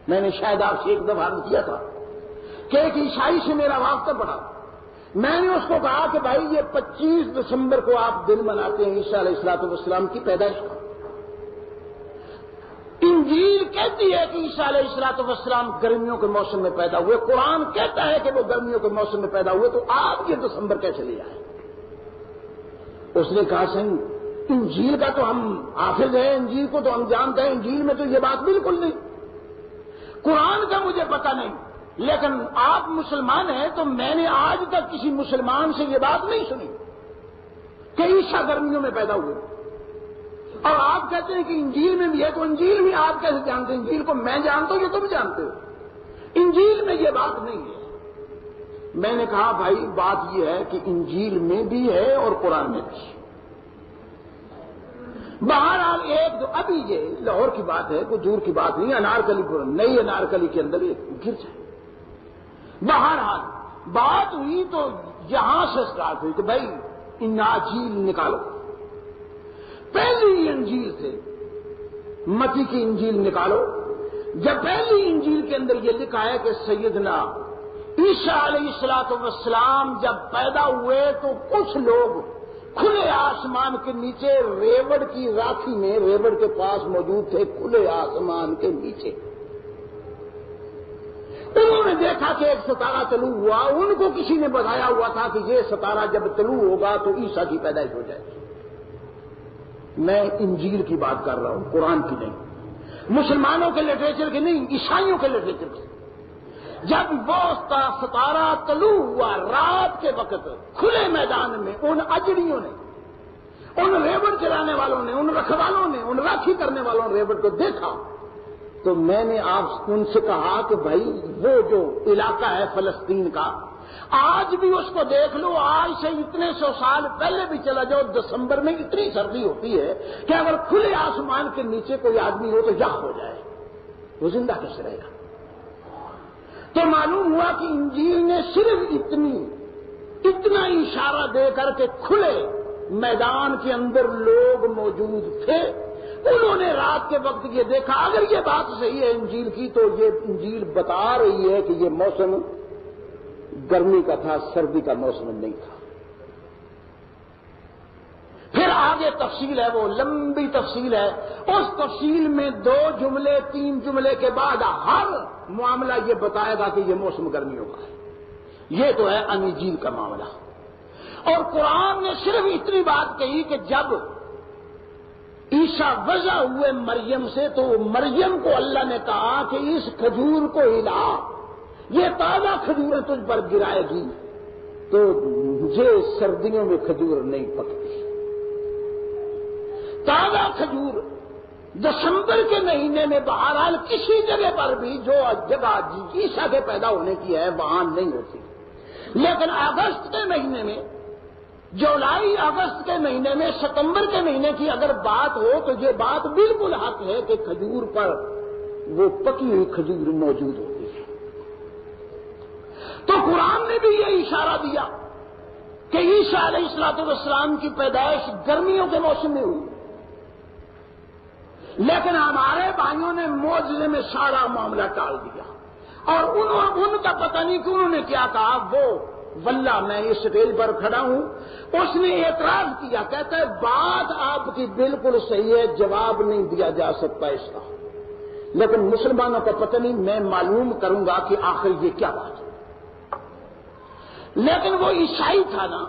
میں نے شاید آپ سے ایک دفعہ عرض کیا تھا کہ ایک عیسائی سے میرا واسطہ پڑا. میں نے اس کو کہا کہ بھائی یہ 25 دسمبر کو آپ دن مناتے ہیں عیسیٰ علیہ السلام کی پیدائش کا. انجیل کہتی ہے کہ عیسیٰ علیہ السلام گرمیوں کے موسم میں پیدا ہوئے، قرآن کہتا ہے کہ وہ گرمیوں کے موسم میں پیدا ہوئے، تو آپ یہ دسمبر کیسے لے آئے؟ اس نے کہا سن انجیل کا تو ہم حافظ ہیں، انجیل کو تو ہم جانتے ہیں، انجیل میں تو یہ بات بالکل نہیں. قرآن کا مجھے پتہ نہیں، لیکن آپ مسلمان ہیں تو میں نے آج تک کسی مسلمان سے یہ بات نہیں سنی کہ عیسیٰ گرمیوں میں پیدا ہوئے. اور آپ کہتے ہیں کہ انجیل میں بھی ہے، تو انجیل بھی آپ کیسے جانتے ہیں؟ انجیل کو میں جانتا ہوں یا تم جانتے ہو؟ انجیل میں یہ بات نہیں ہے. میں نے کہا بھائی بات یہ ہے کہ انجیل میں بھی ہے اور قرآن میں بھی ہے. بہرحال ایک جو ابھی یہ لاہور کی بات ہے، کوئی دور کی بات نہیں، انارکلی نئی انارکلی کے اندر ایک گر جائے. بہرحال بات ہوئی تو یہاں سے سٹارٹ ہوئی کہ بھائی انجیل نکالو. پہلی انجیل سے متی کی انجیل نکالو. جب پہلی انجیل کے اندر یہ لکھا ہے کہ سیدنا عیسیٰ علیہ السلام جب پیدا ہوئے تو کچھ لوگ کھلے آسمان کے نیچے ریوڑ کی راکھی میں، ریوڑ کے پاس موجود تھے کھلے آسمان کے نیچے. انہوں نے دیکھا کہ ایک ستارہ طلوع ہوا. ان کو کسی نے بتایا ہوا تھا کہ یہ ستارہ جب طلوع ہوگا تو عیسیٰ کی پیدائش ہو جائے گی. میں انجیل کی بات کر رہا ہوں، قرآن کی نہیں، مسلمانوں کے لٹریچر کی نہیں، عیسائیوں کے لٹریچر کی. جب وہ ستارہ طلوع ہوا رات کے وقت کھلے میدان میں، ان اجڑیوں نے، ان ریوڑ چلانے والوں نے، ان رکھوالوں نے، ان راکھی کرنے والوں نے ریوڑ کو دیکھا. تو میں نے آپ ان سے کہا کہ بھائی وہ جو علاقہ ہے فلسطین کا، آج بھی اس کو دیکھ لو. آج سے اتنے 100 سال پہلے بھی چلا جاؤ، دسمبر میں اتنی سردی ہوتی ہے کہ اگر کھلے آسمان کے نیچے کوئی آدمی ہو تو یخ ہو جائے، وہ زندہ کیسے رہے گا؟ تو معلوم ہوا کہ انجیل نے صرف اتنا اشارہ دے کر کے کھلے میدان کے اندر لوگ موجود تھے، انہوں نے رات کے وقت یہ دیکھا. اگر یہ بات صحیح ہے انجیل کی تو یہ انجیل بتا رہی ہے کہ یہ موسم گرمی کا تھا، سردی کا موسم نہیں تھا. پھر آگے تفصیل ہے، وہ لمبی تفصیل ہے. اس تفصیل میں 2 جملے 3 جملے کے بعد ہر معاملہ یہ بتائے گا کہ یہ موسم گرمیوں کا ہے. یہ تو ہے انجیل کا معاملہ. اور قرآن نے صرف اتنی بات کہی کہ جب عیسیٰ وضع ہوئے مریم سے تو مریم کو اللہ نے کہا کہ اس کھجور کو ہلا، یہ تازہ کھجوریں تجھ پر گرائے گی. تو مجھے سردیوں میں کھجور نہیں پکتی. تازہ کھجور دسمبر کے مہینے میں بہرحال کسی جگہ پر بھی جو جگہ عیسیٰ کے پیدا ہونے کی ہے وہاں نہیں ہوتی. لیکن اگست کے مہینے میں، جولائی اگست کے مہینے میں، ستمبر کے مہینے کی اگر بات ہو تو یہ بات بالکل حق ہے کہ کھجور پر وہ پکی ہوئی کھجور موجود ہوتی ہے. تو قرآن نے بھی یہ اشارہ دیا کہ عیسیٰ علیہ السلام کی پیدائش گرمیوں کے موسم میں ہوئی. لیکن ہمارے بھائیوں نے معجزے میں سارا معاملہ ٹال دیا. اور ان کا پتہ نہیں کہ انہوں نے کیا کہا. وہ واللہ میں اس ریل پر کھڑا ہوں، اس نے اعتراض کیا، کہتا ہے بات آپ کی بالکل صحیح ہے، جواب نہیں دیا جا سکتا اس کا، لیکن مسلمانوں کا پتہ نہیں، میں معلوم کروں گا کہ آخر یہ کیا بات ہے. لیکن وہ عیسائی تھا نا،